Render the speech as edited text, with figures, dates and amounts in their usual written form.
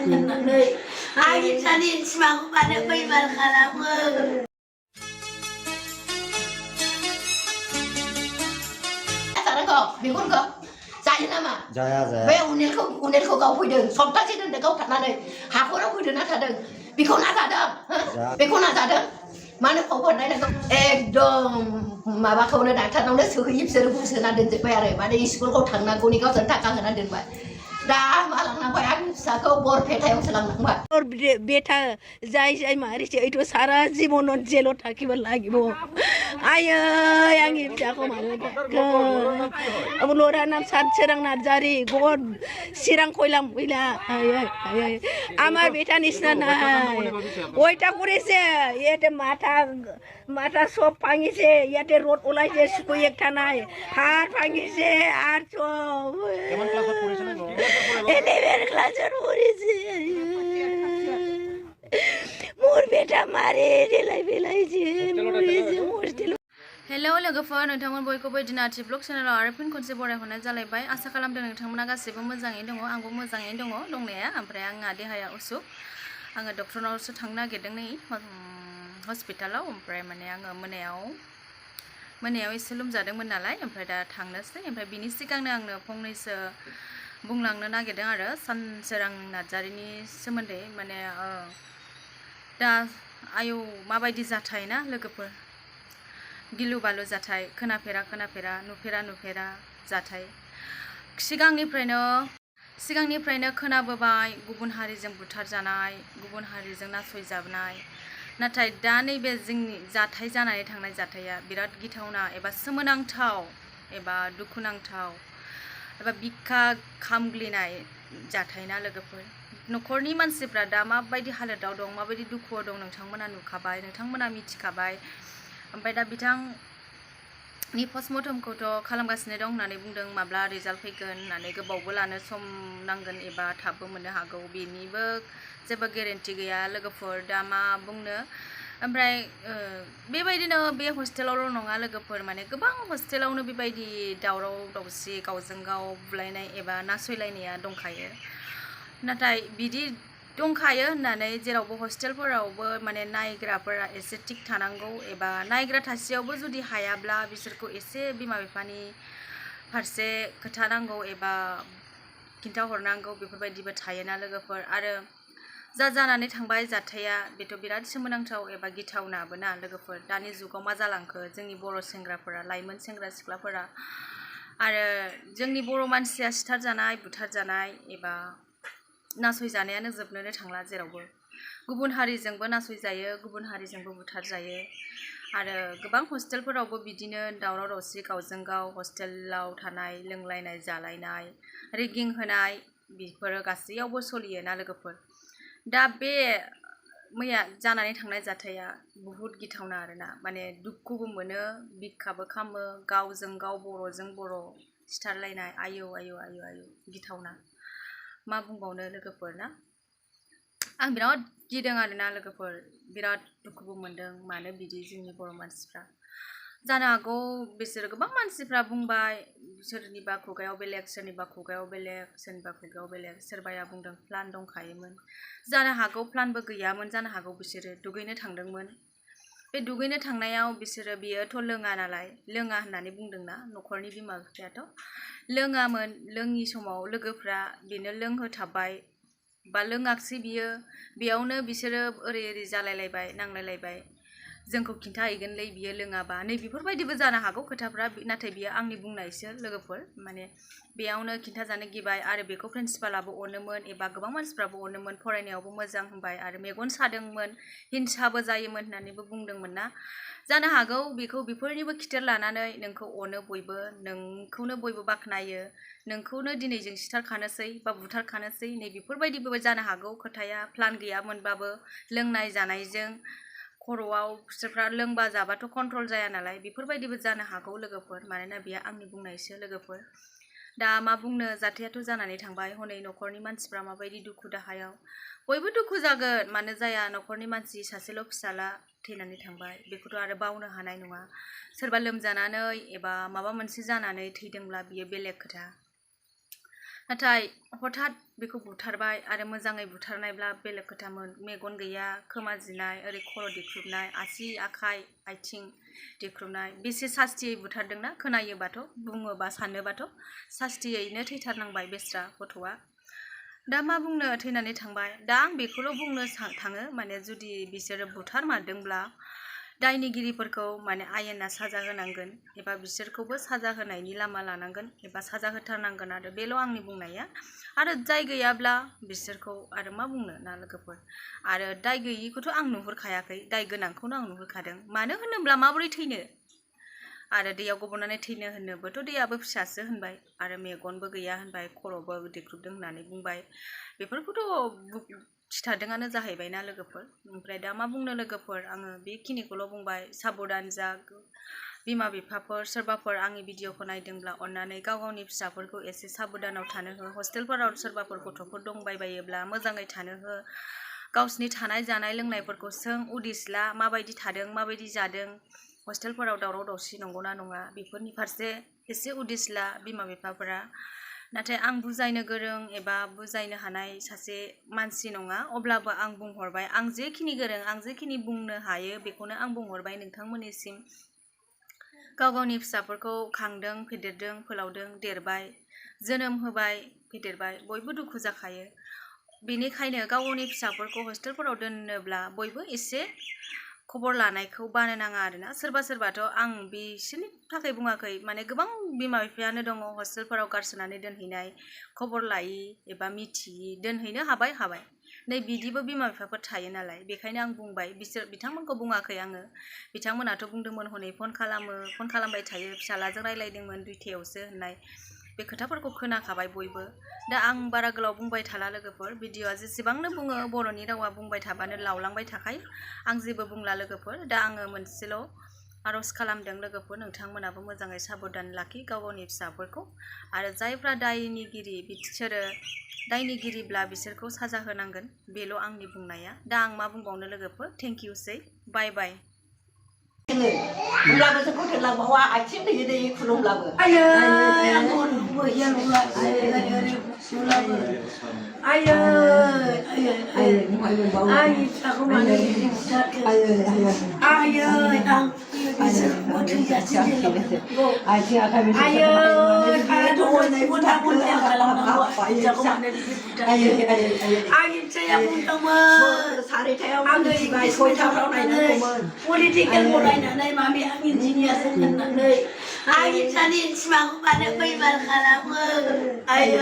होननानै आंनि फिसानि सिमांखौ मानो बैमार खालामो बेखौनो जायो नामा जाया बे उनेरखौ गावफैदों सप्तासे दोनदों गावथारनानै हाखराव गोदोना थादों बेखौ नाजादों बेखौ नाजादों मानो फाव फाननायनांगौ एकदम माबाखौनो डाक्टारनावनो सोहैयो बिसोरो बुंसोना दोनजोब्बाय आरो माने स्कुलखौ थांनांगौनि गावसोर थाखा होना दोनबाय दा मा लांनांबाय आंनि फिसाखौ बरपेटायावसो लांनांबाय और बेटा जाय मारिছে এইটো सारा জীবনত জেলত থাকিব লাগিব आयै आंनि फिसाखौ मानो अब लरा नाम सानसोरां नार्जारी गद चिरां खयला মহিলা আমার বেটা নিচিনা নাই ওইটা করেছে ইয়াতে মাথা সব ভাঙিছে ইয়াতে রোড ওলাইছে সুই একটা নাই হাত ভাঙিছে আর সব কেমন ক্লাসত পড়িছে না 11 ক্লাসত পড়িছে মোর বেটা মারে রেলাই বেলাইছে হস্টেল हेलो लोगोफोर नोंथांमोन बयखौबो दिनाथि ब्लग चेनेलाव आरो फिन खनसे बरायहरनाय जालायबाय आसा खालामदों नोंथांमोना गासैबो मोजाङैनो दङ आंबो मोजाङैनो दङ दंनाया ओमफ्राय आंहा देहाया उसुख आङो डक्टरनावसो थांनो नागिरदों नै हस्पिटालाव ओमफ्राय माने आङो मोनायाव एसे लोमजादोंमोन नालाय ओमफ्राय दा थांनोसै ओमफ्राय बिनि सिगांनो आंनो फंनैसो बुंलांनो नागिरदों आरो सानसोरां नार्जारिनि सोमोन्दै माने दा आयौ माबायदि जाथाय ना लोगोफोर गिलु बालु जाथाय खोनाफेरा नुफेरा जाथाय सिगांनिफ्रायनो खोनाबोबाय गुबुन हारिजों बुथारजानाय गुबुन हारिजों नासयजानाय नाथाय दा नैबे जोंनि जाथाय जानानै थांनाय जाथाया बिराद गिथावना एबा सोमोनांथाव एबा दुखुनांथाव एबा बिखा खामग्लिनाय जाथाय ना लोगोफोर न'खरनि मानसिफ्रा दा माबायदि हालोदाव दं माबायदि दुखुआव दं नोंथांमोना नुखाबाय नोंथांमोना मिथिखाबाय ओमफ्राय दा बिथांनि पस्टमर्टमखौथ' खालामगासिनो दं होननानै बुंदों माब्ला रिजाल्ट फैगोन होननानै गोबावबो लानो सम नांगोन एबा थाबबो मोननो हागौ बेनिबो जेबो गेरेन्टि गैया लोगोफोर दा मा बुंनो ओमफ्राय बेबायदिनो बे हस्टेलावल' नङा लोगोफोर माने गोबां हस्टेलावनो बेबायदि दावराव दावसि गावजों गाव बुलायनाय एबा नासयलायनाया दंखायो नाथाय बिदि दंखायो होननानै जेरावबो हस्टेलफोरावबो माने नायग्राफोरा एसे थिग थानांगौ एबा नायग्रा थासेयावबो जुदि हायाब्ला बिसोरखौ एसे बिमा बिफानि फारसे खोथानांगौ एबा खिन्थाहरनांगौ बेफोरबायदिबो थायोना लोगोफोर आरो जानानै थांबाय जाथाया बेथ' बिराद सोमोनांथाव एबा गिथावनाबो ना लोगोफोर दानि जुगाव मा जालांखो जोंनि बर' सेंग्राफोरा लाइमोन सेंग्रा सिख्लाफोरा आरो जोंनि बर' मानसिया सिथारजानाय बुथारजानाय एबा नासयजानायानो जोबनोनो थांला जेरावबो गुबुन हारिजोंबो नासयजायो गुबुन हारिजोंबो बुथारजायो आरो गोबां हस्टेलफोरावबो बिदिनो दावराव दावसि गावजों गाव हस्टेलाव थानाय लोंलायनाय जालायनाय रेगिं होनाय बेफोरो गासैयावबो सोलियो ना लोगोफोर दा बे मैया जानानै थांनाय जाथाया बुहुत गिथावना आरोना माने दुखुबो मोनो बिखाबो खामो गावजों गाव बर'जों बर' सिथारलायनाय आयौ गिथावना मा बुंबावनो लोगोफोर ना आं बिराद गिदों आरोना लोगोफोर बिराद दुखुबो मोनदों मानो बिदि जोंनि बर' मानसिफ्रा जानो हागौ बिसोर गोबां मानसिफ्रा बुंबाय सोरनिबा खुगायाव बेलेग सोरनिबा खुगायाव बेलेग सोरबाया बुंदों प्लान दंखायोमोन जानो हागौ प्लानबो गैयामोन जानो हागौ बिसोरो दुगैनो थांदोंमोन बे दुगैनो थांनायाव बिसोरो बियोथ' लोङा नालाय लोङा होननानै बुंदोंना न'खरनि बिमा बिफायाथ' लोङामोन लोङि समाव लोगोफ्रा बेनो लोंहोथाबबाय बा लोङाखसै बियो बेयावनो बिसोरो ओरै जालायलायबाय नांलायलायबाय जोंखौ खिन्थाहैगोनलै बियो लोङाबा नै बेफोरबायदिबो जानो हागौ खोथाफ्रा नाथाय बियो आंनि बुंनायसो लोगोफोर माने बेयावनो खिन्थाजानो गिबाय आरो बेखौ प्रिन्सिपालाबो अनोमोन एबा गोबां मानसिफ्राबो अनोमोन फरायनायावबो मोजां होनबाय आरो मेगन सादोंमोन हिंसाबो जायोमोन होननानैबो बुंदोंमोन ना जानो हागौ बेखौ बेफोरनिबो खिथेर लानानै नोंखौ अनो बयबो नोंखौनो बयबो बाख्नायो नोंखौनो दिनै जों सिथारखानोसै बा बुथारखानोसै नै बेफोरबायदिबो जानो हागौ खोथाया प्लान गैयामोनबाबो लोंनाय जानायजों खर'आव बिसोरफ्रा लोंबा जाबाथ' कन्ट्रल जाया नालाय बेफोरबायदिबो जानो हागौ लोगोफोर मानोना बेयो आंनि बुंनायसो लोगोफोर दा मा बुंनो जाथायाथ' जानानै थांबाय हनै न'खरनि मानसिफ्रा माबायदि दुखु दाहायाव बयबो दुखु जागोन मानो जाया न'खरनि मानसि सासेल' फिसाला थैनानै थांबाय बेखौथ' आरो बावनो हानाय नङा सोरबा लोमजानानै एबा माबा मोनसे जानानै थैदोंब्ला बियो बेलेग खोथा नाथाय हठात बेखौ बुथारबाय आरो मोजाङै बुथारनायब्ला बेलेग खोथामोन मेगन गैया खोमा जिनाय ओरै खर' दिख्रुबनाय आसि आखाइ आथिं दिख्रुबनाय बेसे सास्तियै बुथारदोंना खोनायोबाथ' बुङोबा सानोबाथ' सास्तियैनो थैथारनांबाय बेस्रा गथ'आ दा मा बुंनो थैनानै थांबाय दा आं बेखौल' बुंनो थाङो माने जुदि बिसोरो बुथारमारदोंब्ला दायनिगिरिफोरखौ माने आयेना साजा होनांगोन एबा बिसोरखौबो साजा होनायनि लामा लानांगोन एबा साजा होथारनांगोन आरो बेल' आंनि बुंनाया आरो दाय गैयाब्ला बिसोरखौ आरो मा बुंनो ना लोगोफोर आरो दाय गैयिखौथ' आं नुहुरखायाखै दाय गोनांखौनो आं नुहुरखादों मानो होनोब्ला माबोरै थैनो आरो दैयाव गब'नानै थैनो होनोबोथ' दैयाबो फिसासो होनबाय आरो मेगनबो गैया होनबाय खर'बो दिख्रुबदों होननानै बुंबाय बेफोरखौथ' खिथादोंआनो जाहैबायना लोगोफोर ओमफ्राय दा मा बुंनो लोगोफोर आङो बेखिनिखौल' बुंबाय साबधान जा बिमा बिफाफोर सोरबाफोर आंनि भिडिअखौ नायदोंब्ला अन्नानै गाव गावनि फिसाफोरखौ एसे साबधानाव थानो हो हस्टेलफोराव सोरबाफोर गथ'फोर दंबायबायोब्ला मोजाङै थानो हो गावसिनि थानाय जानाय लोंनायफोरखौ सों उदिस ला माबायदि थादों माबायदि जादों हस्टेलफोराव दावराव दावसि नंगौना नङा बेफोरनि फारसे एसे उदिस ला बिमा बिफाफोरा नाथाय आं बुजायनो गोरों एबा बुजायनो हानाय सासे मानसि नङा अब्लाबो आं बुंहरबाय आं जेखिनि गोरों आं जेखिनि बुंनो हायो बेखौनो आं बुंहरबाय नोंथांमोननिसिम गाव गावनि फिसाफोरखौ खांदों फेदेरदों फोलावदों देरबाय जोनोम होबाय फेदेरबाय बयबो दुखु जाखायो बेनिखायनो गाव गावनि फिसाफोरखौ हस्टेलफोराव दोनोब्ला बयबो एसे खबर लानायखौ बानो नाङा आरोना सोरबा सोरबाथ' आं बिसोरनि थाखाय बुङाखै माने गोबां बिमा बिफायानो दङ हस्टेलफोराव गारसोनानै दोनहैनाय खबर लायि एबा मिथियि दोनहैनो हाबाय नै बिदिबो बिमा बिफाफोर थायो नालाय बेखायनो आं बुंबाय बिथांमोनखौ बुङाखै आङो बिथांमोनाथ' बुंदोंमोन हनै फन खालामबाय थायो फिसालाजों रायलायदोंमोन 2थायावसो होननाय बे खोथाफोरखौ खोनाखाबाय बयबो दा आं बारा गोलाव बुंबाय थाला लोगोफोर भिडिअआ जेसेबांनो बुङो बर'नि रावा बुंबाय थाबानो लावलांबाय थाखायो आं जेबो बुंला लोगोफोर दा आङो मोनसेल' आर'ज खालामदों लोगोफोर नोंथांमोनाबो मोजाङै साबधान लाखि गाव गावनि फिसाफोरखौ आरो जायफ्रा दायनिगिरि बिसोरो दायनिगिरिब्ला बिसोरखौ साजा होनांगोन बेल' आंनि बुंनाया दा आं मा बुंबावनो लोगोफोर थेंक इउसै बाय बाय होमब्लाबो जोंखौ दोनलांबावा आथिं दैयै दैयै खुलुमब्लाबो political mulainya mami angin jinia senang angin tadi semaku pada koi bar kalam ayo